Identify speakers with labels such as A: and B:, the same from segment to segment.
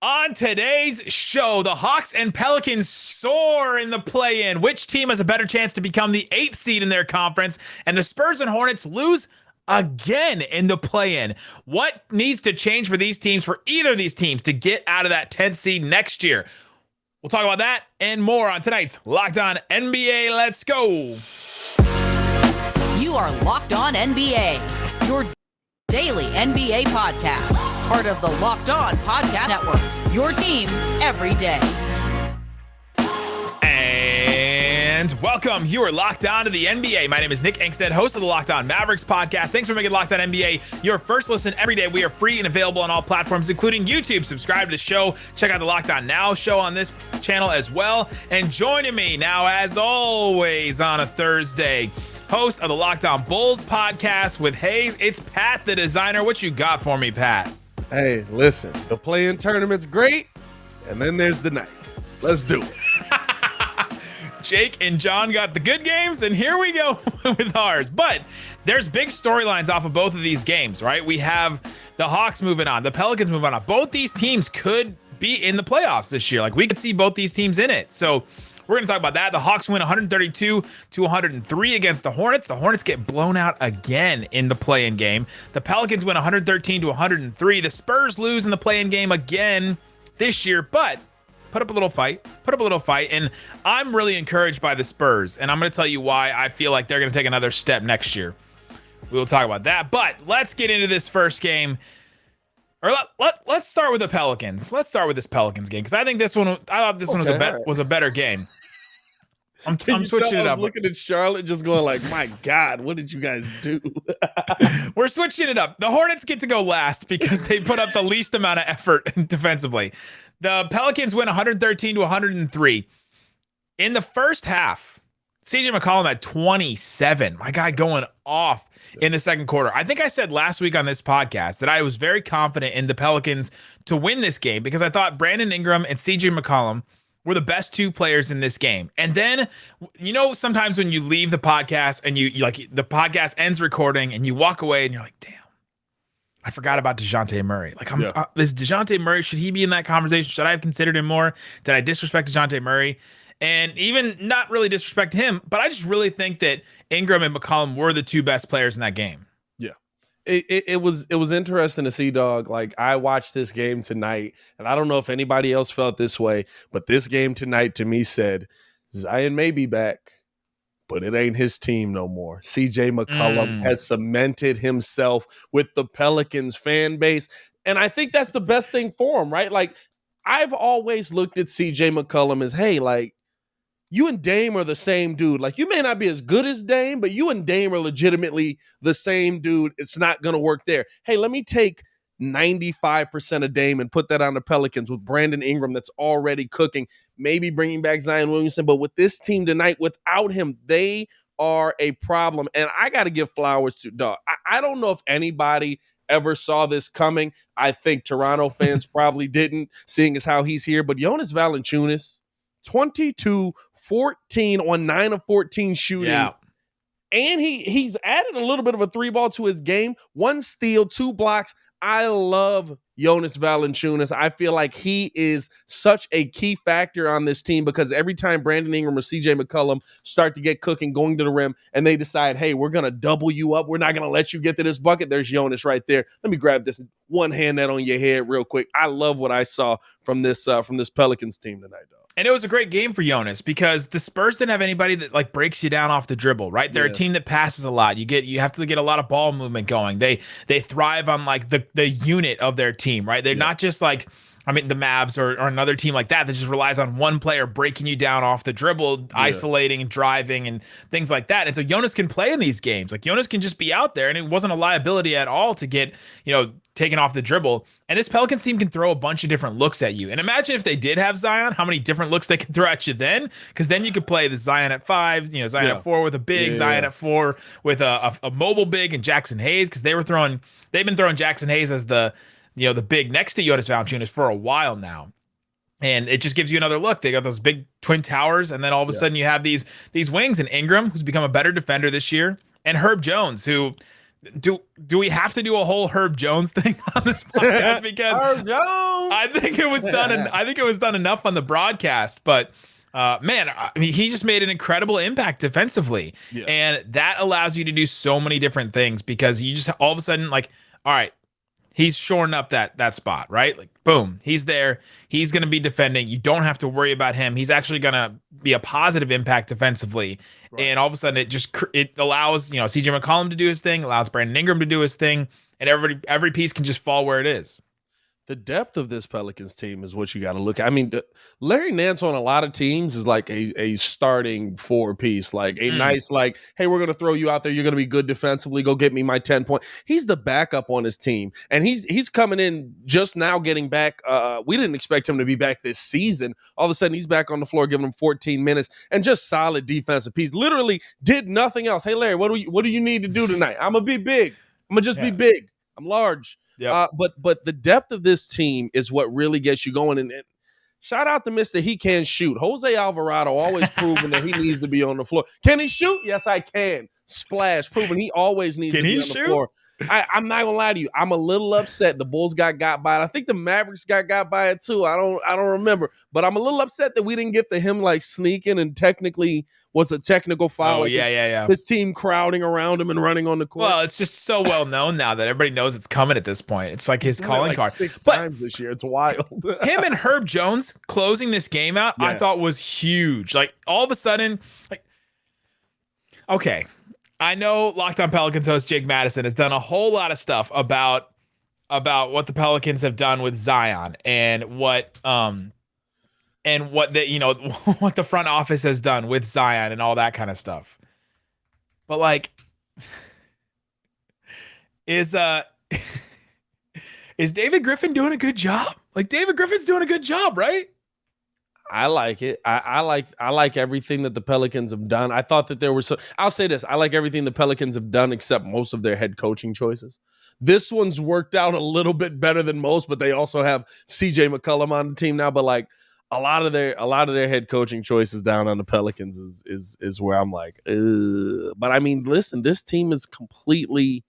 A: On today's show, the Hawks and Pelicans soar in the play-in. Which team has a better chance to become the 8th seed in their conference? And the Spurs and Hornets lose again in the play-in. What needs to change for these teams, for either of these teams, to get out of that 10th seed next year? We'll talk about that and more on tonight's Locked On NBA. Let's go.
B: You are Locked On NBA, your daily NBA podcast. Part of the Locked On Podcast Network, your team every day.
A: And welcome. You are Locked On to the NBA. My name is Nick Angstadt, host of the Locked On Mavericks podcast. Thanks for making Locked On NBA your first listen every day. We are free and available on all platforms, including YouTube. Subscribe to the show. Check out the Locked On Now show on this channel as well. And joining me now, as always, on a Thursday, host of the Locked On Bulls podcast with Hayes, it's Pat the Designer. What you got for me, Pat?
C: Hey, listen, the play-in tournament's great, and then there's the night. Let's do it.
A: Jake and John got the good games, and here we go with ours. But there's big storylines off of both of these games, right? We have the Hawks moving on, the Pelicans moving on. Both these teams could be in the playoffs this year. Like, we could see both these teams in it. So we're going to talk about that. The Hawks win 132-103 against the Hornets. The Hornets get blown out again in the play-in game. The Pelicans win 113-103. The Spurs lose in the play-in game again this year, but put up a little fight. And I'm really encouraged by the Spurs, and I'm going to tell you why I feel like they're going to take another step next year. We will talk about that, but let's get into this first game. Or let's start with the Pelicans. Let's start with this Pelicans game, because I thought this one was a better game. I'm switching it up.
C: Looking at Charlotte, just going like, "My God, what did you guys do?"
A: We're switching it up. The Hornets get to go last because they put up the least amount of effort defensively. The Pelicans win 113-103. In the first half, CJ McCollum had 27. My guy going off in the second quarter. I think I said last week on this podcast that I was very confident in the Pelicans to win this game because I thought Brandon Ingram and CJ McCollum were the best two players in this game. And then, sometimes when you leave the podcast and you like the podcast ends recording and you walk away and you're like, damn, I forgot about DeJounte Murray. Like, is DeJounte Murray, should he be in that conversation? Should I have considered him more? Did I disrespect DeJounte Murray? And even not really disrespect him, but I just really think that Ingram and McCollum were the two best players in that game.
C: Yeah. It was interesting to see, dog. Like, I watched this game tonight, and I don't know if anybody else felt this way, but this game tonight to me said, Zion may be back, but it ain't his team no more. CJ McCollum has cemented himself with the Pelicans fan base, and I think that's the best thing for him, right? Like, I've always looked at CJ McCollum as, hey, like, you and Dame are the same dude. Like, you may not be as good as Dame, but you and Dame are legitimately the same dude. It's not going to work there. Hey, let me take 95% of Dame and put that on the Pelicans with Brandon Ingram that's already cooking, maybe bringing back Zion Williamson. But with this team tonight, without him, they are a problem. And I got to give flowers to dog. I don't know if anybody ever saw this coming. I think Toronto fans probably didn't, seeing as how he's here. But Jonas Valanciunas, 22-14 on 9 of 14 shooting.
A: Yeah.
C: And he's added a little bit of a three ball to his game. 1 steal, 2 blocks. I love Jonas Valanciunas. I feel like he is such a key factor on this team because every time Brandon Ingram or CJ McCollum start to get cooking, going to the rim, and they decide, hey, we're going to double you up. We're not going to let you get to this bucket. There's Jonas right there. Let me grab this one hand that on your head real quick. I love what I saw from this Pelicans team tonight, dog.
A: And it was a great game for Jonas because the Spurs didn't have anybody that like breaks you down off the dribble, right? They're a team that passes a lot. You have to get a lot of ball movement going. They thrive on like the unit of their team, right? They're not just like, the Mavs or another team like that just relies on one player breaking you down off the dribble, isolating and driving and things like that. And so Jonas can play in these games. Like, Jonas can just be out there, and it wasn't a liability at all to get, taken off the dribble. And this Pelicans team can throw a bunch of different looks at you. And imagine if they did have Zion, how many different looks they could throw at you then? Because then you could play the Zion at 5, Zion at 4 with a big, Zion at 4 with a mobile big and Jackson Hayes, because they've been throwing Jackson Hayes as the big next to Jonas Valanciunas for a while now. And it just gives you another look. They got those big twin towers, and then all of a sudden you have these wings, and Ingram, who's become a better defender this year, and Herb Jones, who do we have to do a whole Herb Jones thing on this podcast? Because
C: Herb Jones.
A: I think it was done. I think it was done enough on the broadcast, but. Man, I mean, he just made an incredible impact defensively, and that allows you to do so many different things because you just all of a sudden like, all right, he's shoring up that spot, right? Like, boom, he's there. He's going to be defending. You don't have to worry about him. He's actually going to be a positive impact defensively, and all of a sudden it allows CJ McCollum to do his thing, allows Brandon Ingram to do his thing, and every piece can just fall where it is.
C: The depth of this Pelicans team is what you got to look at. I mean, Larry Nance on a lot of teams is like a starting 4-piece, like a nice, like, hey, we're going to throw you out there. You're going to be good defensively. Go get me my 10 point. He's the backup on his team. And he's coming in just now getting back. We didn't expect him to be back this season. All of a sudden, he's back on the floor, giving him 14 minutes and just solid defensive piece. Literally did nothing else. Hey, Larry, what do you need to do tonight? I'm going to be big. I'm going to just be big. I'm large. Yep. But the depth of this team is what really gets you going. And shout out to Mr. He Can Shoot. Jose Alvarado always proving that he needs to be on the floor. Can he shoot? Yes, I can. Splash, proving he always needs to be on the floor. I'm not gonna lie to you. I'm a little upset. The Bulls got by it. I think the Mavericks got by it too. I don't remember. But I'm a little upset that we didn't get to him like sneaking and technically was a technical foul.
A: Oh, yeah.
C: His team crowding around him and running on the court.
A: Well, it's just so well known now that everybody knows it's coming at this point. It's like his calling card.
C: 6 times this year. It's wild.
A: Him and Herb Jones closing this game out, I thought was huge. Like all of a sudden, like, okay, I know Locked On Pelicans host Jake Madison has done a whole lot of stuff about what the Pelicans have done with Zion and what the what the front office has done with Zion and all that kind of stuff. But like, is David Griffin doing a good job? Like David Griffin's doing a good job, right?
C: I like it. I like everything that the Pelicans have done. I thought that there were I'll say this. I like everything the Pelicans have done except most of their head coaching choices. This one's worked out a little bit better than most, but they also have CJ McCollum on the team now. But like a lot of their head coaching choices down on the Pelicans is where I'm like, ugh. But I mean, listen, this team is completely.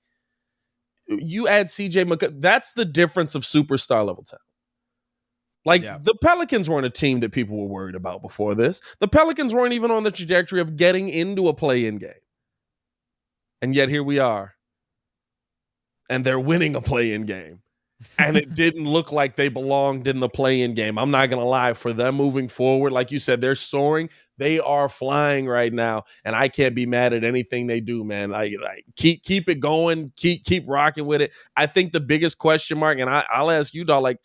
C: You add CJ McCollum. That's the difference of superstar level talent. Like the Pelicans weren't a team that people were worried about before this. The Pelicans weren't even on the trajectory of getting into a play-in game. And yet here we are. And they're winning a play-in game. And it didn't look like they belonged in the play-in game. I'm not going to lie. For them moving forward, like you said, they're soaring. They are flying right now. And I can't be mad at anything they do, man. Like keep it going. Keep rocking with it. I think the biggest question mark, and I'll ask you, dog, like,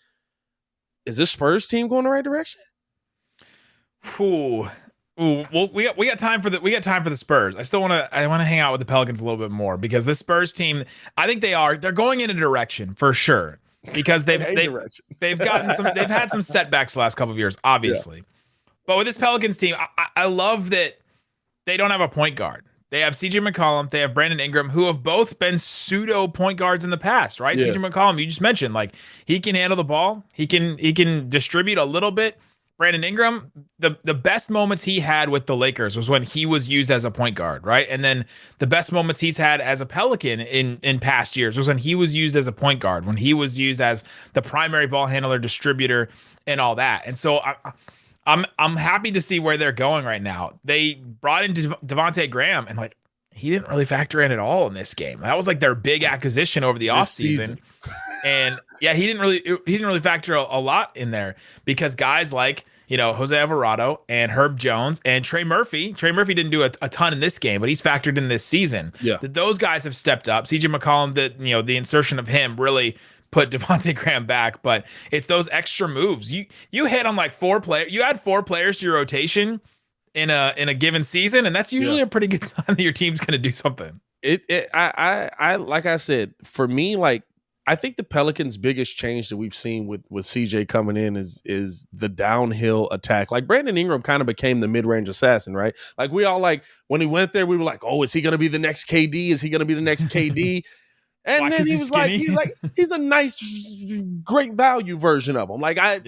C: is this Spurs team going the right direction?
A: Well, we got time for the Spurs. I want to hang out with the Pelicans a little bit more because this Spurs team, I think they're going in a direction for sure because they've had some setbacks the last couple of years, obviously. Yeah. But with this Pelicans team, I love that they don't have a point guard. They have CJ McCollum. They have Brandon Ingram, who have both been pseudo point guards in the past, right? Yeah. CJ McCollum, you just mentioned, like he can handle the ball. He can distribute a little bit. Brandon Ingram, the best moments he had with the Lakers was when he was used as a point guard, right? And then the best moments he's had as a Pelican in past years was when he was used as a point guard, when he was used as the primary ball handler, distributor, and all that. And so I'm happy to see where they're going right now. They brought in Devontae Graham, and like he didn't really factor in at all in this game. That was like their big acquisition over the offseason. And yeah, he didn't really factor a lot in there because guys like Jose Alvarado and Herb Jones and Trae Murphy. Trae Murphy didn't do a ton in this game, but he's factored in this season. Yeah, those guys have stepped up. CJ McCollum, the insertion of him really put Devontae Graham back, but it's those extra moves. You hit on like 4 players. You add 4 players to your rotation in a given season, and that's usually a pretty good sign that your team's going to do something.
C: I like I said, for me, like I think the Pelicans' biggest change that we've seen with CJ coming in is the downhill attack. Like Brandon Ingram kind of became the mid-range assassin, right? Like we all like when he went there, we were like, oh, is he going to be the next KD? Is he going to be the next KD? And then he's a nice, great value version of him. Like I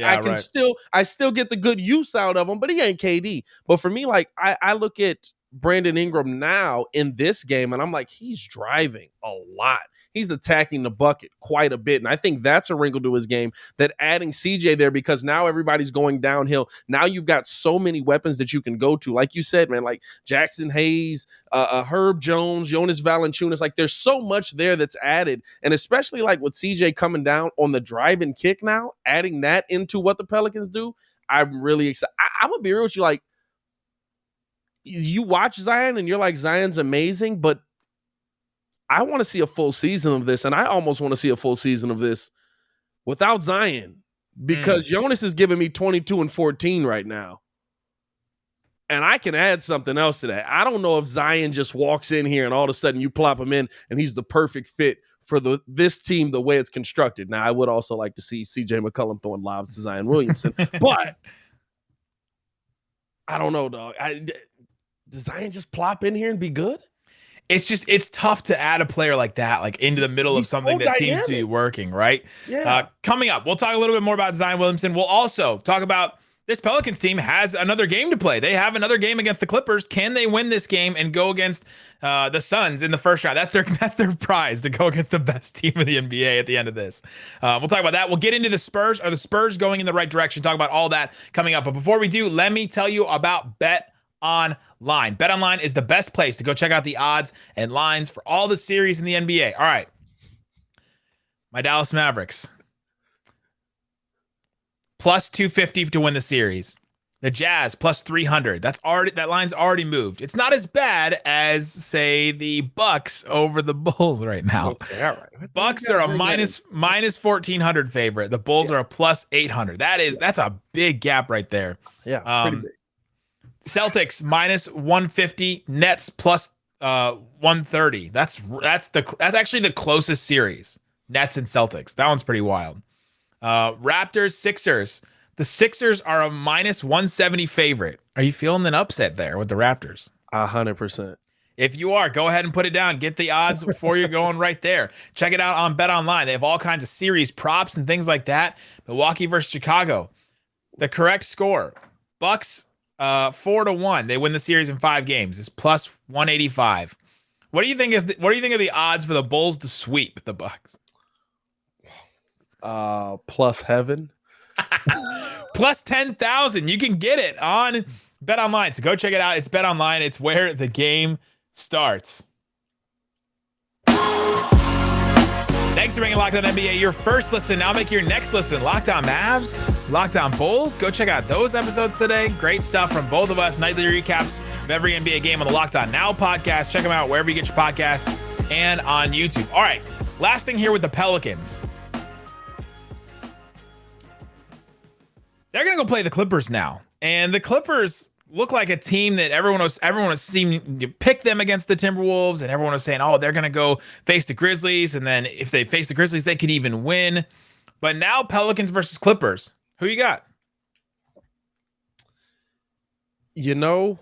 C: still get the good use out of him, but he ain't KD. But for me, like I look at Brandon Ingram now in this game, and I'm like, he's driving a lot. He's attacking the bucket quite a bit. And I think that's a wrinkle to his game, that adding CJ there, because now everybody's going downhill. Now you've got so many weapons that you can go to. Like you said, man, like Jackson Hayes, Herb Jones, Jonas Valanciunas. Like there's so much there that's added. And especially like with CJ coming down on the drive and kick now, adding that into what the Pelicans do, I'm really excited. I'm going to be real with you. Like, you watch Zion and you're like, Zion's amazing, but I want to see a full season of this, and I almost want to see a full season of this without Zion, because Jonas is giving me 22 and 14 right now. And I can add something else to that. I don't know if Zion just walks in here and all of a sudden you plop him in and he's the perfect fit for this team the way it's constructed. Now, I would also like to see CJ McCollum throwing lobs to Zion Williamson, but I don't know, dog. Does Zion just plop in here and be good?
A: It's tough to add a player like that, like into the middle of something that seems to be working, right?
C: Yeah.
A: Coming up, we'll talk a little bit more about Zion Williamson. We'll also talk about this Pelicans team has another game to play. They have another game against the Clippers. Can they win this game and go against the Suns in the first round? That's their prize, to go against the best team in the NBA at the end of this. We'll talk about that. We'll get into the Spurs. Are the Spurs going in the right direction? Talk about all that coming up. But before we do, let me tell you about BetOnline. BetOnline is the best place to go check out the odds and lines for all the series in the NBA. All right. My Dallas Mavericks. Plus 250 to win the series. The Jazz plus 300. That line's already moved. It's not as bad as, say, the Bucks over the Bulls right now.
C: Okay, all right.
A: Bucks are a minus 1,400 favorite. The Bulls are a plus 800. That's a big gap right there.
C: Yeah, pretty big.
A: Celtics minus 150, Nets plus 130. That's actually the closest series. Nets and Celtics. That one's pretty wild. Raptors, Sixers. The Sixers are a minus 170 favorite. Are you feeling an upset there with the Raptors?
C: 100%.
A: If you are, go ahead and put it down. Get the odds before you're going right there. Check it out on BetOnline. They have all kinds of series props and things like that. Milwaukee versus Chicago. The correct score: Bucks 4-1. They win the series in 5 games. It's plus 185. What do you think what do you think of the odds for the Bulls to sweep the Bucks?
C: Plus heaven.
A: Plus 10,000. You can get it on BetOnline. So go check it out. It's BetOnline. It's where the game starts. Thanks for making Locked On NBA your first listen. Now make your next listen Locked On Mavs, Locked On Bulls. Go check out those episodes today. Great stuff from both of us. Nightly recaps of every NBA game on the Locked On Now podcast. Check them out wherever you get your podcasts and on YouTube. All right, last thing here with the Pelicans. They're going to go play the Clippers now. And the Clippers look like a team that everyone was seeming to pick them against the Timberwolves, and everyone was saying, oh, they're going to go face the Grizzlies, and then if they face the Grizzlies, they could even win. But now Pelicans versus Clippers. Who you got?
C: You know,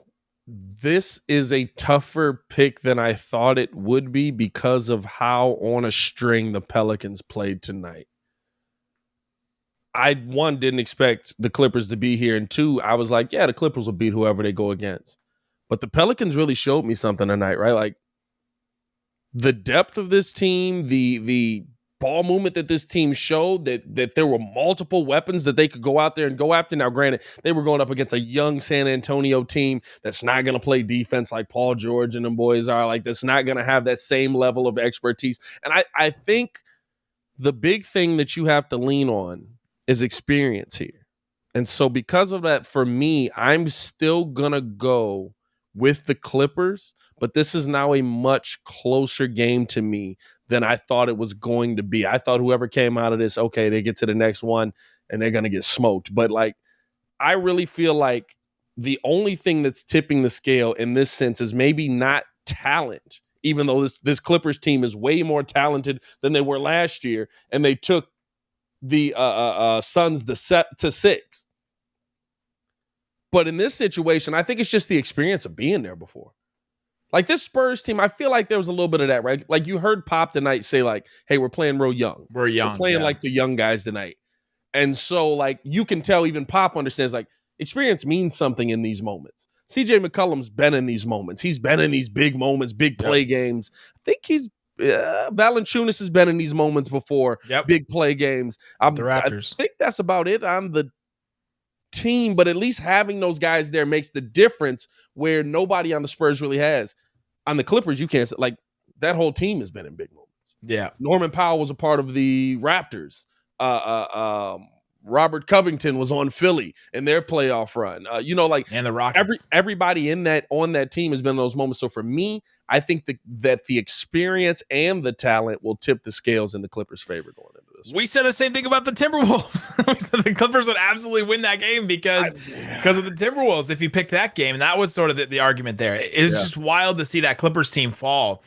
C: this is a tougher pick than I thought it would be because of how on a string the Pelicans played tonight. I, 1, didn't expect the Clippers to be here, and 2, I was like, yeah, the Clippers will beat whoever they go against. But the Pelicans really showed me something tonight, right? Like, the depth of this team, the ball movement that this team showed, that there were multiple weapons that they could go out there and go after. Now, granted, they were going up against a young San Antonio team that's not going to play defense like Paul George and them boys are, like, that's not going to have that same level of expertise. And I think the big thing that you have to lean on is experience here. And so because of that, for me, I'm still going to go with the Clippers, but this is now a much closer game to me than I thought it was going to be. I thought whoever came out of this, okay, they get to the next one and they're going to get smoked. But like, I really feel like the only thing that's tipping the scale in this sense is maybe not talent, even though this Clippers team is way more talented than they were last year. And they took the Suns to 6. But in this situation, I think it's just the experience of being there before. Like this Spurs team, I feel like there was a little bit of that, right? Like you heard Pop tonight say like, hey, we're playing real young.
A: We're
C: playing like the young guys tonight. And so like you can tell even Pop understands like experience means something in these moments. CJ McCollum's been in these moments. He's been in these big moments, big play games. I think Valanciunas has been in these moments before, big play games.
A: The Raptors.
C: I think that's about it on the team, but at least having those guys there makes the difference where nobody on the Spurs really has. On the Clippers, you can't, like, that whole team has been in big moments.
A: Yeah.
C: Norman Powell was a part of the Raptors. Robert Covington was on Philly in their playoff run.
A: And the Rockets.
C: Everybody on that team has been in those moments. So for me, I think that the experience and the talent will tip the scales in the Clippers' favor going into this.
A: We said the same thing about the Timberwolves. We said the Clippers would absolutely win that game because of the Timberwolves if you pick that game. And that was sort of the argument there. It was just wild to see that Clippers team fall.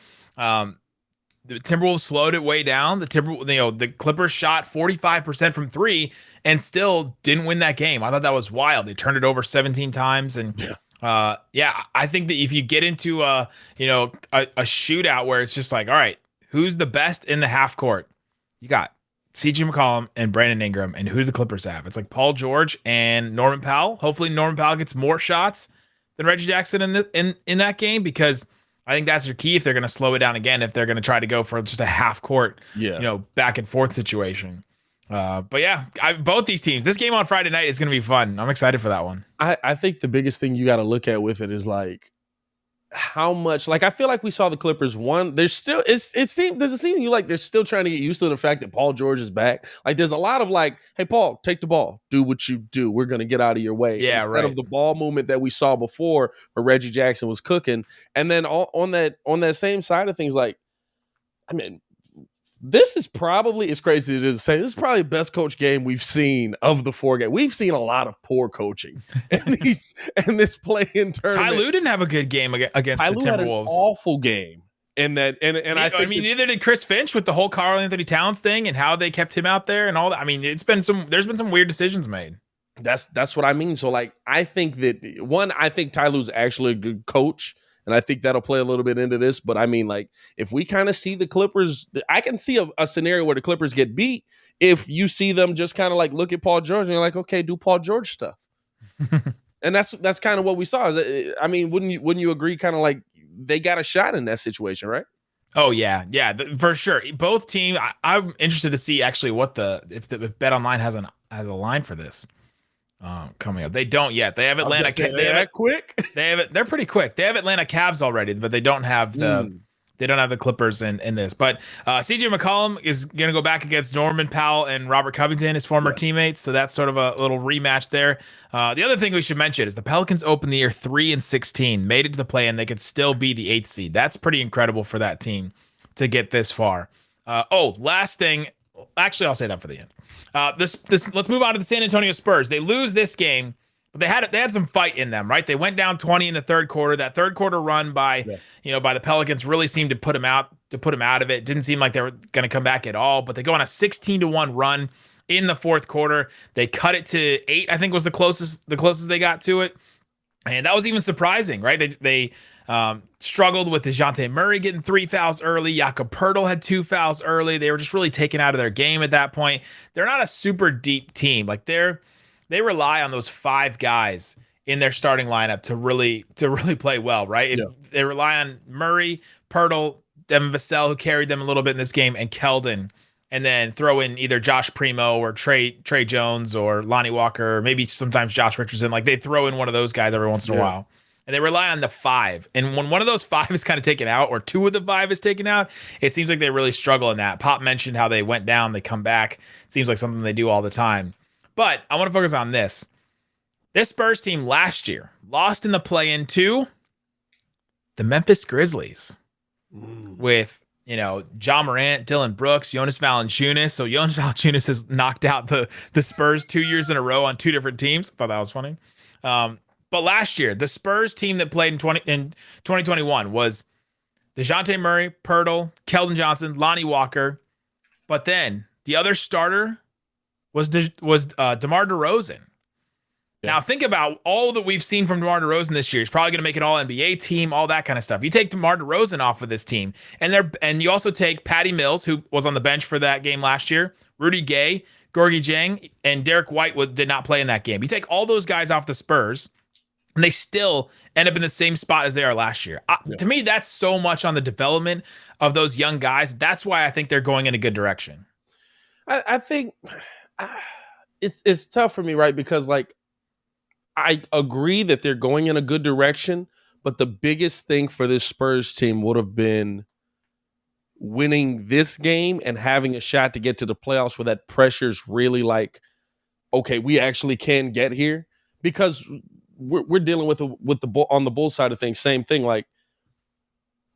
A: The Timberwolves slowed it way down. The Clippers shot 45% from three and still didn't win that game. I thought that was wild. They turned it over 17 times. And I think that if you get into a shootout where it's just like, all right, who's the best in the half court? You got CJ McCollum and Brandon Ingram. And who do the Clippers have? It's like Paul George and Norman Powell. Hopefully Norman Powell gets more shots than Reggie Jackson in that game, because I think that's your key if they're going to slow it down again, if they're going to try to go for just a half court, back and forth situation. But yeah, both these teams, this game on Friday night is going to be fun. I'm excited for that one.
C: I think the biggest thing you got to look at with it is like how much, like, I feel like we saw the Clippers there's still, does it seem to you like they're still trying to get used to the fact that Paul George is back? Like, there's a lot of like, hey, Paul, take the ball, do what you do. We're going to get out of your way.
A: Yeah,
C: Instead of the ball movement that we saw before where Reggie Jackson was cooking. And then on that same side of things, like, I mean, this is probably, as crazy as it is to say, this is probably the best coach game we've seen of the 4 games. We've seen a lot of poor coaching in this play-in tournament.
A: Ty Lue didn't have a good game against the Timberwolves.
C: Had an awful game in that, and I mean,
A: neither did Chris Finch with the whole Karl Anthony Towns thing and how they kept him out there and all that. I mean, there's been some weird decisions made.
C: That's what I mean. So, like, I think Ty Lue's actually a good coach. And I think that'll play a little bit into this. But I mean, like, if we kind of see the Clippers, I can see a scenario where the Clippers get beat if you see them just kind of like look at Paul George and you're like, okay, do Paul George stuff. And that's kind of what we saw. I mean, wouldn't you agree? Kind of like they got a shot in that situation, right?
A: Oh yeah, for sure. Both teams. I'm interested to see actually if BetOnline has a line for this. Coming up, they don't yet. They have Atlanta.
C: Quick.
A: They're pretty quick. They have Atlanta Cavs already, but they don't have the Clippers in this. But CJ McCollum is going to go back against Norman Powell and Robert Covington, his former teammates. So that's sort of a little rematch there. The other thing we should mention is the Pelicans opened the year 3-16, made it to the play-in. They could still be the 8th seed. That's pretty incredible for that team to get this far. Last thing. Actually, I'll say that for the end. Let's move on to the San Antonio Spurs. They lose this game, but they had some fight in them, right? They went down 20 in the third quarter. That third quarter run by the Pelicans really seemed to put them out of it. Didn't seem like they were going to come back at all, but they go on a 16-1 run in the fourth quarter. They cut it to 8, I think was the closest they got to it. And that was even surprising, right? They struggled with DeJounte Murray getting 3 fouls early. Jakob Poeltl had 2 fouls early. They were just really taken out of their game at that point. They're not a super deep team. Like they rely on those 5 guys in their starting lineup to really play well, right? They rely on Murray, Poeltl, Devin Vassell, who carried them a little bit in this game, and Keldon. And then throw in either Josh Primo or Trae Jones or Lonnie Walker, or maybe sometimes Josh Richardson. Like they throw in one of those guys every once in a while. And they rely on the 5. And when one of those 5 is kind of taken out, or 2 of the 5 is taken out, it seems like they really struggle in that. Pop mentioned how they went down, they come back. It seems like something they do all the time. But I want to focus on this. This Spurs team last year lost in the play-in to the Memphis Grizzlies with Ja Morant, Dylan Brooks, Jonas Valanciunas. So Jonas Valanciunas has knocked out the Spurs 2 years in a row on 2 different teams. I thought that was funny. But last year, the Spurs team that played in 2021 was DeJounte Murray, Poeltl, Keldon Johnson, Lonnie Walker. But then the other starter was DeMar DeRozan. Now think about all that we've seen from DeMar DeRozan this year. He's probably going to make an All-NBA team, all that kind of stuff. You take DeMar DeRozan off of this team, and you also take Patty Mills, who was on the bench for that game last year, Rudy Gay, Gorgie Jang, and Derek White did not play in that game. You take all those guys off the Spurs, and they still end up in the same spot as they are last year. To me, that's so much on the development of those young guys. That's why I think they're going in a good direction.
C: I think it's tough for me, right? Because like I agree that they're going in a good direction, but the biggest thing for this Spurs team would have been winning this game and having a shot to get to the playoffs where that pressure's really like, okay, we actually can get here, because we're dealing with the bull on the bull side of things. Same thing. Like,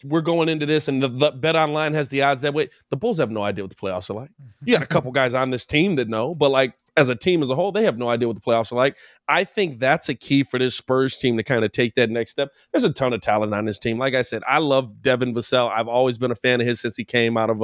C: we're going into this, and the BetOnline has the odds that way. The Bulls have no idea what the playoffs are like. You got a couple guys on this team that know, but like as a team as a whole, they have no idea what the playoffs are like. I think that's a key for this Spurs team to kind of take that next step. There's a ton of talent on this team. Like I said, I love Devin Vassell. I've always been a fan of his since he came out of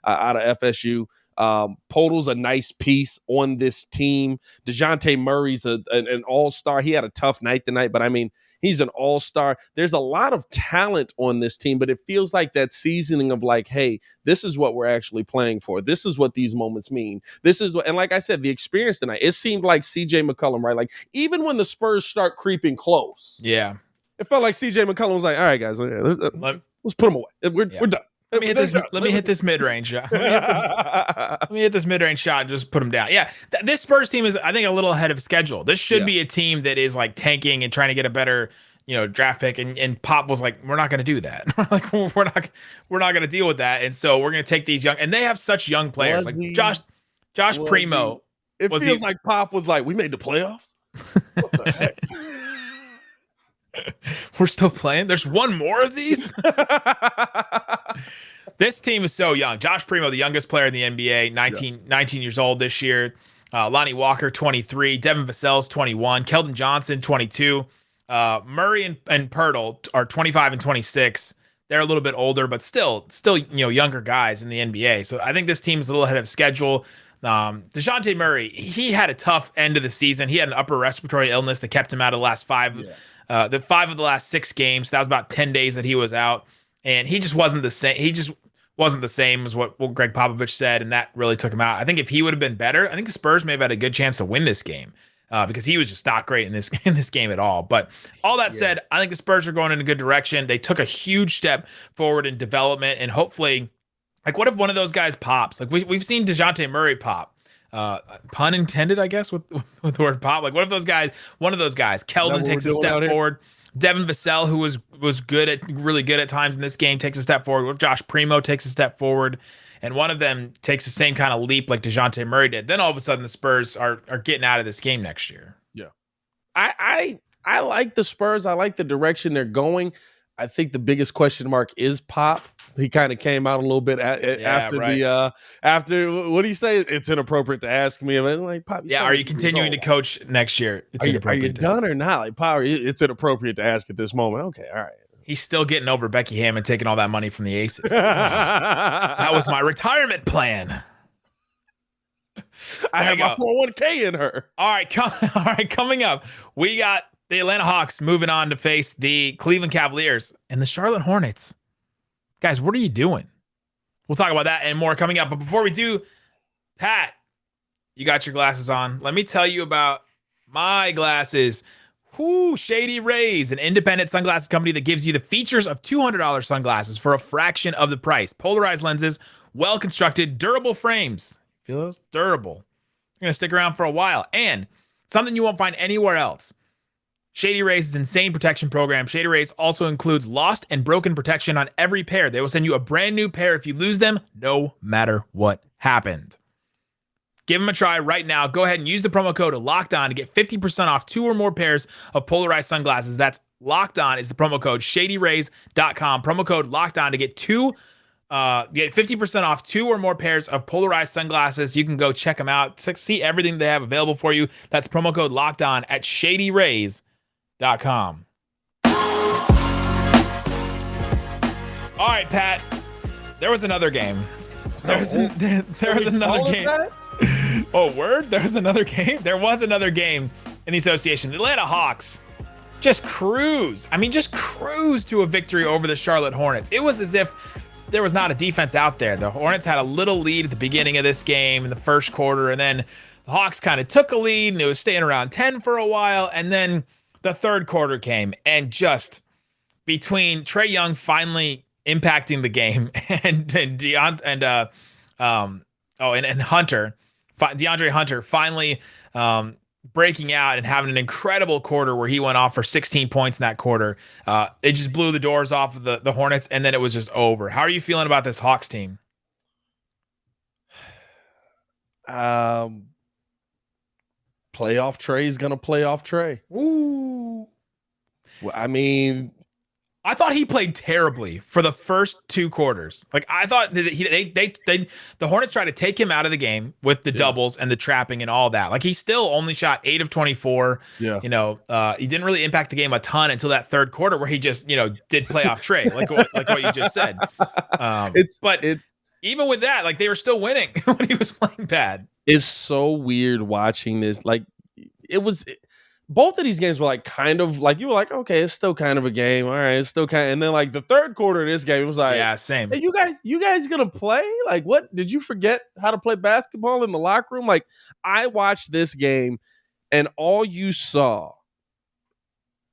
C: FSU. Podol's a nice piece on this team. DeJounte Murray's an all-star. He had a tough night tonight, but I mean, he's an all-star. There's a lot of talent on this team, but it feels like that seasoning of like, hey, this is what we're actually playing for. This is what these moments mean. This is what, and like I said, the experience tonight, it seemed like CJ McCollum, right? Like, even when the Spurs start creeping close,
A: yeah,
C: it felt like CJ McCollum was like, all right, guys, let's put him away. We're done.
A: Let me hit this mid-range shot. Let me hit this mid-range shot and just put him down. Yeah, this Spurs team is, I think, a little ahead of schedule. This should be a team that is like tanking and trying to get a better, draft pick. And Pop was like, we're not going to do that. Like, we're not going to deal with that. And so we're going to take these young, and they have such young players like Josh Primo.
C: It feels like Pop was like, we made the playoffs. What the heck?
A: We're still playing. There's one more of these. This team is so young. Josh Primo, the youngest player in the NBA, 19 years old this year. Lonnie Walker, 23. Devin Vassell's 21. Keldon Johnson, 22. Murray and Pirtle are 25 and 26. They're a little bit older, but still, younger guys in the NBA. So I think this team is a little ahead of schedule. DeJounte Murray, he had a tough end of the season. He had an upper respiratory illness that kept him out of the last five of the last 6 games. That was about 10 days that he was out, and he just wasn't the same. He just wasn't the same as what Greg Popovich said, and that really took him out. I think if he would have been better, I think the Spurs may have had a good chance to win this game, because he was just not great in this game at all. But all that said, I think the Spurs are going in a good direction. They took a huge step forward in development, and hopefully, like, what if one of those guys pops? Like, we've seen DeJounte Murray pop. Pun intended, I guess, with the word pop. Like, what if one of those guys, Keldon takes a step forward. Devin Vassell, who was really good at times in this game, takes a step forward. What if Josh Primo takes a step forward, and one of them takes the same kind of leap like DeJounte Murray did? Then all of a sudden the Spurs are getting out of this game next year. Yeah,
C: I like the Spurs. I like the direction they're going. I think the biggest question mark is Pop. He kind of came out a little bit after what do you say? It's inappropriate to ask me. I'm like, Pop,
A: are you continuing to coach next year?
C: Are you done or not? Like, Pop, it's inappropriate to ask at this moment. Okay, all right.
A: He's still getting over Becky Hammond taking all that money from the Aces. That was my retirement plan.
C: I have my 401k in her.
A: All right, coming up, we got the Atlanta Hawks moving on to face the Cleveland Cavaliers and the Charlotte Hornets. Guys, what are you doing? We'll talk about that and more coming up. But before we do, Pat, you got your glasses on. Let me tell you about my glasses. Shady Rays, an independent sunglasses company that gives you the features of $200 sunglasses for a fraction of the price. Polarized lenses, well-constructed, durable frames. Feel those? Durable. They're going to stick around for a while. And something you won't find anywhere else. Shady Rays' insane protection program. Shady Rays also includes lost and broken protection on every pair. They will send you a brand new pair if you lose them, no matter what happened. Give them a try right now. Go ahead and use the promo code LOCKEDON to get 50% off 2 or more pairs of polarized sunglasses. That's LOCKEDON is the promo code. ShadyRays.com. Promo code LOCKEDON to get 50% off 2 or more pairs of polarized sunglasses. You can go check them out. See everything they have available for you. That's promo code LOCKEDON at ShadyRays.com. All right, Pat. There was another game. There was another game. Oh, word? There was another game? There was another game in the association. The Atlanta Hawks just cruise to a victory over the Charlotte Hornets. It was as if there was not a defense out there. The Hornets had a little lead at the beginning of this game in the first quarter, and then the Hawks kind of took a lead, and it was staying around 10 for a while, and then the third quarter came, and just between Trae Young finally impacting the game and DeJounte and Hunter, DeAndre Hunter finally breaking out and having an incredible quarter where he went off for 16 points in that quarter. It just blew the doors off of the Hornets, and then it was just over. How are you feeling about this Hawks team?
C: Playoff Trae's gonna play off Trae.
A: Ooh.
C: Well, I mean,
A: I thought he played terribly for the first two quarters. Like, I thought that the Hornets tried to take him out of the game with the doubles and the trapping and all that. Like, he still only shot 8 of 24.
C: Yeah.
A: You know, he didn't really impact the game a ton until that third quarter where he just, did play off Trae, like what you just said. Even with that, like, they were still winning when he was playing bad.
C: It's so weird watching this. Like, both of these games were like kind of like, you were like, okay, it's still kind of a game. All right, it's still kind of, and then like the third quarter of this game, it was like,
A: yeah, same.
C: Hey, you guys gonna play? Like, what? Did you forget how to play basketball in the locker room? Like, I watched this game, and all you saw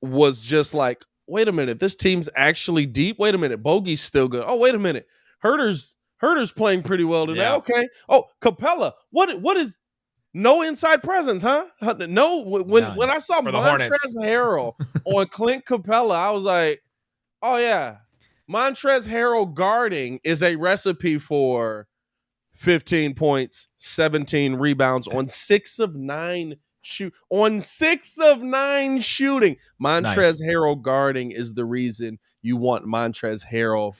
C: was just like, wait a minute, this team's actually deep. Wait a minute, Bogey's still good. Oh, wait a minute, Herter's playing pretty well today.
A: Yeah.
C: Okay. Oh, Capella, what is? No inside presence, huh? No. When I saw Montrezl Harrell on Clint Capella, I was like, oh yeah, Montrezl Harrell guarding is a recipe for 15 points, 17 rebounds on 6 of 9 shooting. Montrezl Harrell guarding is the reason you want Montrezl Harrell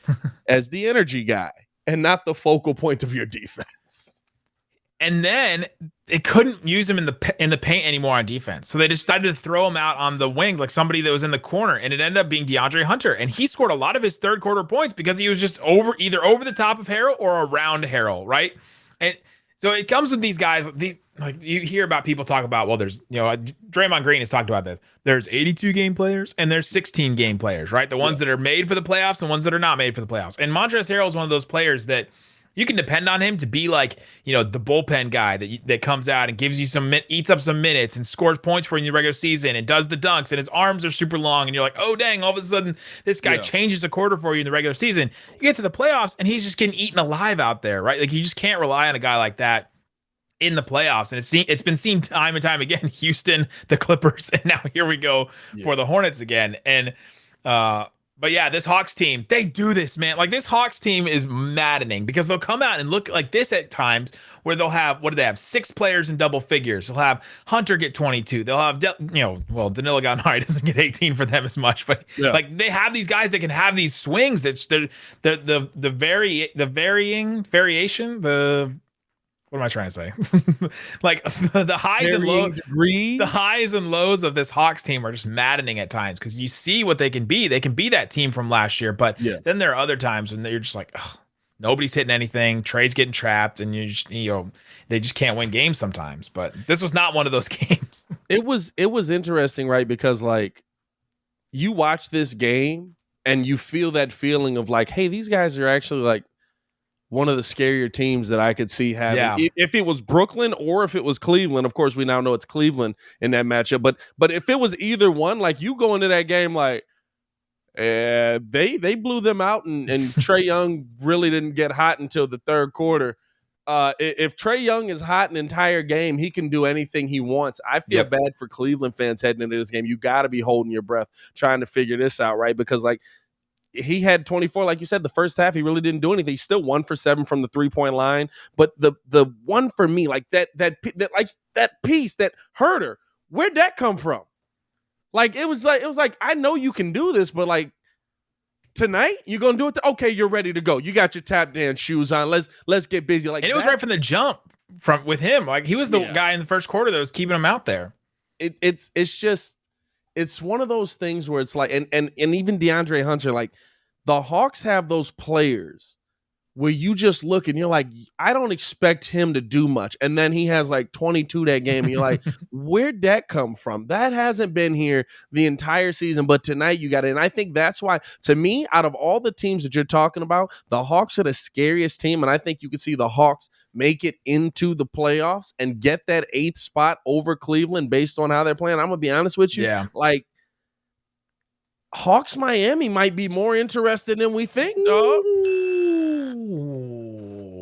C: as the energy guy and not the focal point of your defense.
A: And then they couldn't use him in the paint anymore on defense. So they decided to throw him out on the wings like somebody that was in the corner. And it ended up being DeAndre Hunter. And he scored a lot of his third quarter points because he was just either over the top of Harrell or around Harrell, right? And so it comes with these guys. These, like, you hear about people talk about, well, there's, Draymond Green has talked about this. There's 82 game players and there's 16 game players, right? The ones that are made for the playoffs and the ones that are not made for the playoffs. And Montrezl Harrell is one of those players that you can depend on him to be like, the bullpen guy that comes out and gives you eats up some minutes and scores points for you in the regular season and does the dunks and his arms are super long and you're like, oh dang, all of a sudden this guy changes a quarter for you in the regular season. You get to the playoffs and he's just getting eaten alive out there, right? Like, you just can't rely on a guy like that in the playoffs. And it's been seen time and time again. Houston, the Clippers, and now here we go for the Hornets again. And but yeah, this Hawks team, they do this, man. Like, this Hawks team is maddening because they'll come out and look like this at times where they'll have, what do they have? 6 players in double figures. They'll have Hunter get 22. They'll have, Danilo Gallinari doesn't get 18 for them as much, but like, they have these guys that can have these swings. That's the variation. What am I trying to say? Like, the highs and lows, the highs and lows of this Hawks team are just maddening at times because you see what they can be. They can be that team from last year, but then there are other times when you're just like, ugh, nobody's hitting anything. Trae's getting trapped, and they just can't win games sometimes. But this was not one of those games.
C: It was interesting, right? Because like, you watch this game and you feel that feeling of like, hey, these guys are actually like one of the scarier teams that I could see having. Yeah. If it was Brooklyn or if it was Cleveland, of course we now know it's Cleveland in that matchup. But if it was either one, like, you go into that game like, they blew them out, and Trae Young really didn't get hot until the third quarter. If Trae Young is hot an entire game, he can do anything he wants. I feel bad for Cleveland fans heading into this game. You got to be holding your breath trying to figure this out, right? Because like, he had 24, like you said, the first half, he really didn't do anything. He's still 1 for 7 from the 3-point line. But the one for me, like that piece, that Herter, where'd that come from? Like, it was like, I know you can do this, but like, tonight you're gonna do it. Okay, you're ready to go. You got your tap dance shoes on. Let's get busy. Like,
A: and it was right from the jump with him. Like, he was the guy in the first quarter that was keeping him out there.
C: It's one of those things where it's like, and even DeAndre Hunter, like, the Hawks have those players where you just look and you're like, I don't expect him to do much. And then he has like 22 that game. And you're like, where'd that come from? That hasn't been here the entire season, but tonight you got it. And I think that's why, to me, out of all the teams that you're talking about, the Hawks are the scariest team. And I think you can see the Hawks make it into the playoffs and get that 8th spot over Cleveland based on how they're playing. I'm going to be honest with you.
A: Yeah.
C: Like, Hawks Miami might be more interesting than we think, dog.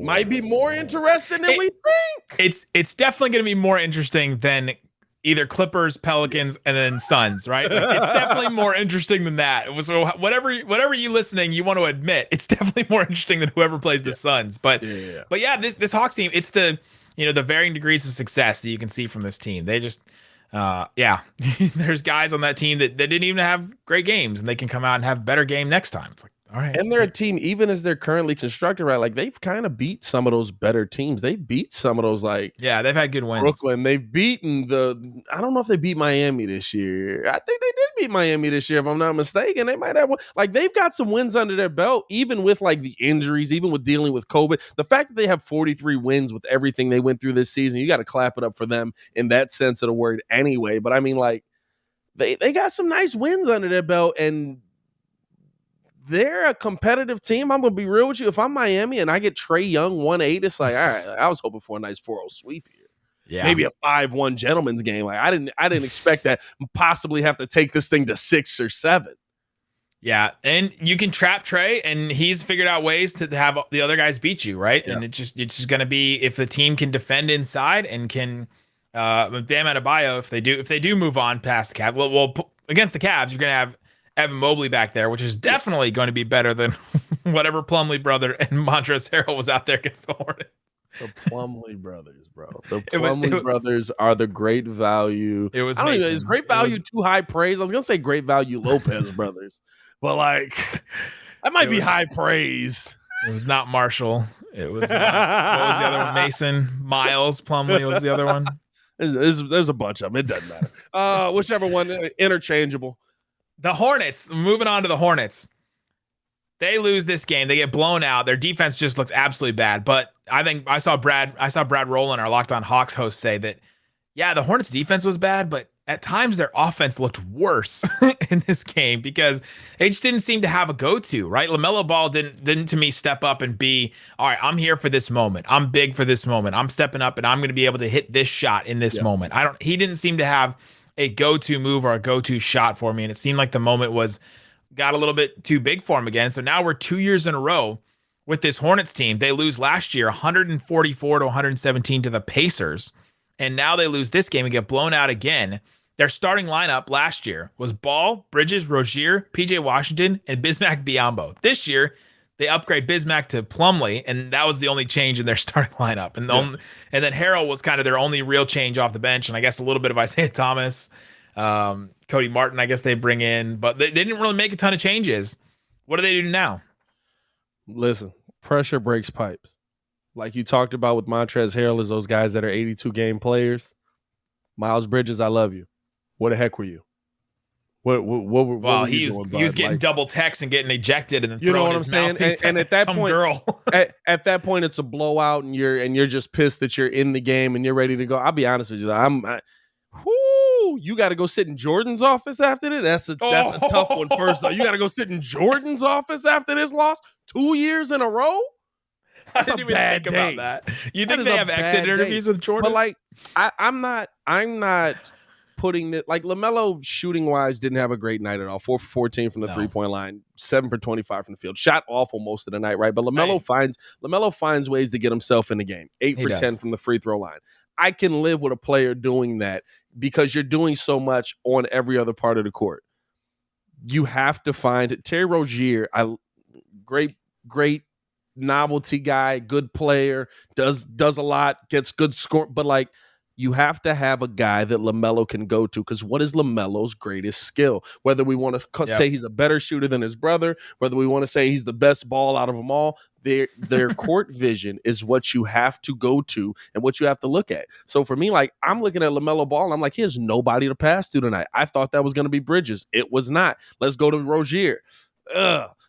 C: Might be more interesting than we think.
A: It's definitely going to be more interesting than either Clippers, Pelicans, and then Suns, right? Like, it's definitely more interesting than that. So whatever you listening, you want to admit, it's definitely more interesting than whoever plays the Suns. But this Hawks team, it's the varying degrees of success that you can see from this team. They just there's guys on that team that didn't even have great games, and they can come out and have a better game next time. It's like, all right.
C: And they're a team, even as they're currently constructed, right? Like, they've kind of beat some of those better teams. They beat some of those, like,
A: they've had good wins.
C: Brooklyn. They've beaten I don't know if they beat Miami this year. I think they did beat Miami this year, if I'm not mistaken. They might have one. Like, they've got some wins under their belt, even with like the injuries, even with dealing with COVID. The fact that they have 43 wins with everything they went through this season, you got to clap it up for them in that sense of the word anyway. But I mean, like, they got some nice wins under their belt, and they're a competitive team. I'm going to be real with you. If I'm Miami and I get Trae Young 1-8, it's like, all right, I was hoping for a nice 4-0 sweep here. Yeah. Maybe a 5-1 gentleman's game. Like, I didn't expect that. Possibly have to take this thing to 6 or 7.
A: Yeah, and you can trap Trae, and he's figured out ways to have the other guys beat you, right? Yeah. And it's just going to be if the team can defend inside and can Bam Adebayo, if they do move on past the Cavs, well against the Cavs, you're going to have Evan Mobley back there, which is definitely going to be better than whatever Plumlee brother and Montrezl Harrell was out there against the Hornets.
C: The Plumlee brothers, bro. The Plumlee brothers are the great value. Is great value too high praise? I was gonna say great value Lopez brothers, but like that might be high praise.
A: It was not Marshall. It was what was the other one? Mason Miles Plumlee was the other one.
C: There's a bunch of them. It doesn't matter. Whichever one, interchangeable.
A: The Hornets, moving on to the Hornets. They lose this game. They get blown out. Their defense just looks absolutely bad. But I think I saw Brad Rowland, our Locked On Hawks host, say that, the Hornets defense was bad, but at times their offense looked worse in this game because they just didn't seem to have a go-to, right? LaMelo Ball didn't to me step up and be, all right, I'm here for this moment. I'm big for this moment. I'm stepping up and I'm going to be able to hit this shot in this moment. He didn't seem to have a go-to move or a go-to shot for me. And it seemed like the moment got a little bit too big for him again. So now we're 2 years in a row with this Hornets team. They lose last year 144 to 117 to the Pacers. And now they lose this game and get blown out again. Their starting lineup last year was Ball, Bridges, Rozier, PJ Washington, and Bismack Biyombo. This year, they upgrade Bismack to Plumlee, and that was the only change in their starting lineup. And then Harrell was kind of their only real change off the bench, and I guess a little bit of Isaiah Thomas, Cody Martin, I guess they bring in, but they didn't really make a ton of changes. What do they do now?
C: Listen, pressure breaks pipes. Like you talked about with Montrezl Harrell, is those guys that are 82 game players. Miles Bridges, I love you. What the heck were you? What were you doing, bud?
A: He was getting double text and getting ejected, and then
C: you know what I'm saying. And at that point, at that point, it's a blowout, and you're just pissed that you're in the game and you're ready to go. I'll be honest with you, you got to go sit in Jordan's office after this. That's a tough one. First, though, you got to go sit in Jordan's office after this loss 2 years in a row.
A: That's I didn't even think about that. You think they have exit interviews with Jordan?
C: But like, I'm not putting it like LaMelo shooting wise didn't have a great night at all. 4 for 14 from the 3-point line, 7 for 25 from the field. Shot awful most of the night, right? But LaMelo finds ways to get himself in the game. 8 for 10 from the free throw line. I can live with a player doing that because you're doing so much on every other part of the court. You have to find Terry Rozier. Great novelty guy, good player, does a lot, gets good score, but like you have to have a guy that LaMelo can go to, because what is LaMelo's greatest skill? Whether we want to say he's a better shooter than his brother, whether we want to say he's the best ball out of them all, their court vision is what you have to go to and what you have to look at. So for me, like I'm looking at LaMelo Ball and I'm like, he has nobody to pass to tonight. I thought that was going to be Bridges. It was not. Let's go to Rozier.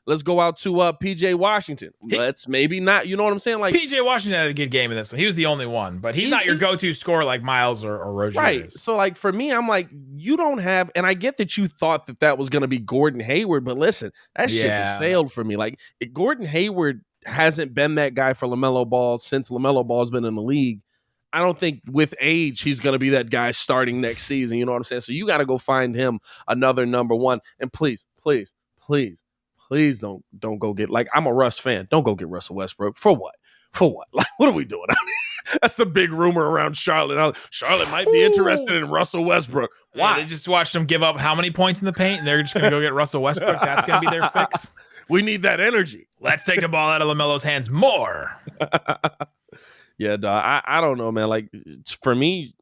C: Let's go out to PJ Washington. Let's maybe not. You know what I'm saying? Like
A: PJ Washington had a good game in this one. He was the only one, but he's not your go-to scorer like Miles or Rozier.
C: Right.
A: Is.
C: So like for me, I'm like, you don't have, and I get that you thought that was going to be Gordon Hayward, but listen, that shit has sailed for me. Like Gordon Hayward hasn't been that guy for LaMelo Ball since LaMelo Ball's been in the league. don't think with age he's going to be that guy starting next season. You know what I'm saying? So you got to go find him another number one. And please don't go get, like, I'm a Russ fan. Don't go get Russell Westbrook. For what? Like, what are we doing? That's the big rumor around Charlotte. Charlotte might be interested in Russell Westbrook. Why?
A: Yeah, they just watched him give up how many points in the paint, and they're just going to go get Russell Westbrook. That's going to be their fix.
C: We need that energy.
A: Let's take the ball out of LaMelo's hands more.
C: Yeah, dog. I don't know, man. Like, for me,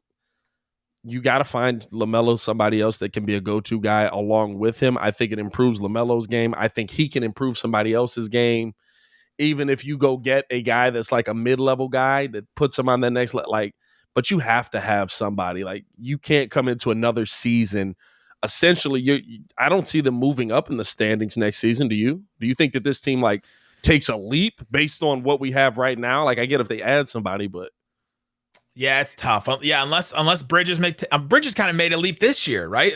C: you got to find LaMelo somebody else that can be a go-to guy along with him. I think it improves LaMelo's game. I think he can improve somebody else's game. Even if you go get a guy that's like a mid-level guy that puts him on the next like, but you have to have somebody. Like, you can't come into another season. Essentially, I don't see them moving up in the standings next season. Do you? Do you think that this team like takes a leap based on what we have right now? Like, I get if they add somebody, but
A: yeah, it's tough. Yeah, unless Bridges Bridges kind of made a leap this year, right?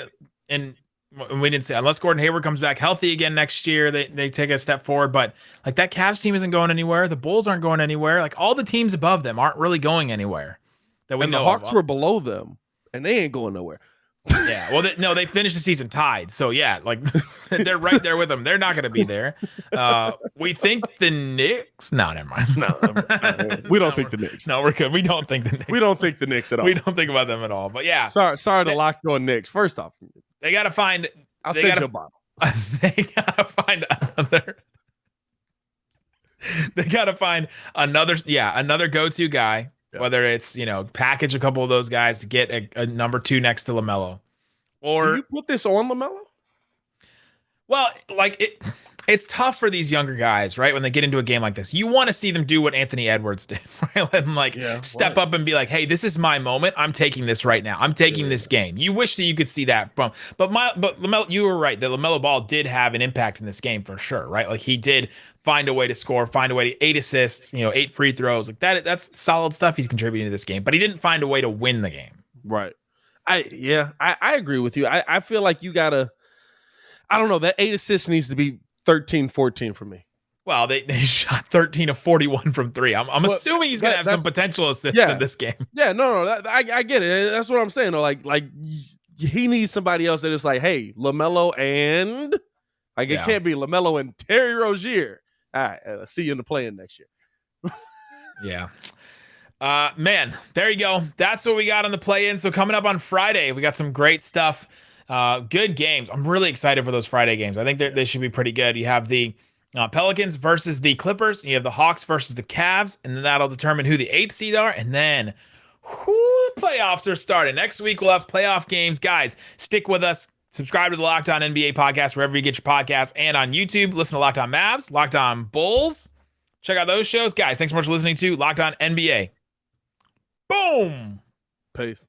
A: And we didn't say unless Gordon Hayward comes back healthy again next year, they take a step forward. But like that Cavs team isn't going anywhere. The Bulls aren't going anywhere. Like all the teams above them aren't really going anywhere. That we
C: and
A: know
C: the Hawks
A: of.
C: were below them, and they ain't going nowhere.
A: Yeah, well, they finished the season tied. So yeah, like they're right there with them. They're not going to be there. We think the Knicks. No, never mind.
C: No, we don't think the Knicks.
A: No, we're good. We don't think the Knicks.
C: We don't think the Knicks at all.
A: We don't think about them at all. But yeah,
C: sorry to lock on Knicks. First off,
A: they got to find.
C: I'll send you a bottle.
A: They got to find another. They got to find another go-to guy. Yeah. Whether it's, package a couple of those guys to get a number two next to LaMelo. Or
C: do you put this on LaMelo?
A: Well, like it's tough for these younger guys, right? When they get into a game like this, you want to see them do what Anthony Edwards did, right? Let him step up and be like, "Hey, this is my moment. I'm taking this right now. I'm taking this game." You wish that you could see that from, but LaMelo, you were right that LaMelo Ball did have an impact in this game for sure, right? Like he did find a way to score, find a way to 8 assists, 8 free throws, like that. That's solid stuff he's contributing to this game, but he didn't find a way to win the game.
C: Right. I agree with you. I feel like you gotta. I don't know. That 8 assists needs to be 13, 14 for me.
A: Well, they shot 13 of 41 from 3. I'm assuming he's gonna have some potential assists in this game.
C: Yeah, no, I get it. That's what I'm saying. Though, like he needs somebody else that is like, hey, LaMelo and it can't be LaMelo and Terry Rozier. All right, see you in the play-in next year.
A: Yeah. Man, there you go. That's what we got on the play-in. So coming up on Friday, we got some great stuff. Good games. I'm really excited for those Friday games. I think they should be pretty good. You have the Pelicans versus the Clippers. You have the Hawks versus the Cavs, and then that'll determine who the 8th seed are. And then the playoffs are starting. Next week, we'll have playoff games. Guys, stick with us. Subscribe to the Locked On NBA podcast wherever you get your podcasts and on YouTube. Listen to Locked On Mavs, Locked On Bulls. Check out those shows. Guys, thanks so much for listening to Locked On NBA. Boom.
C: Peace.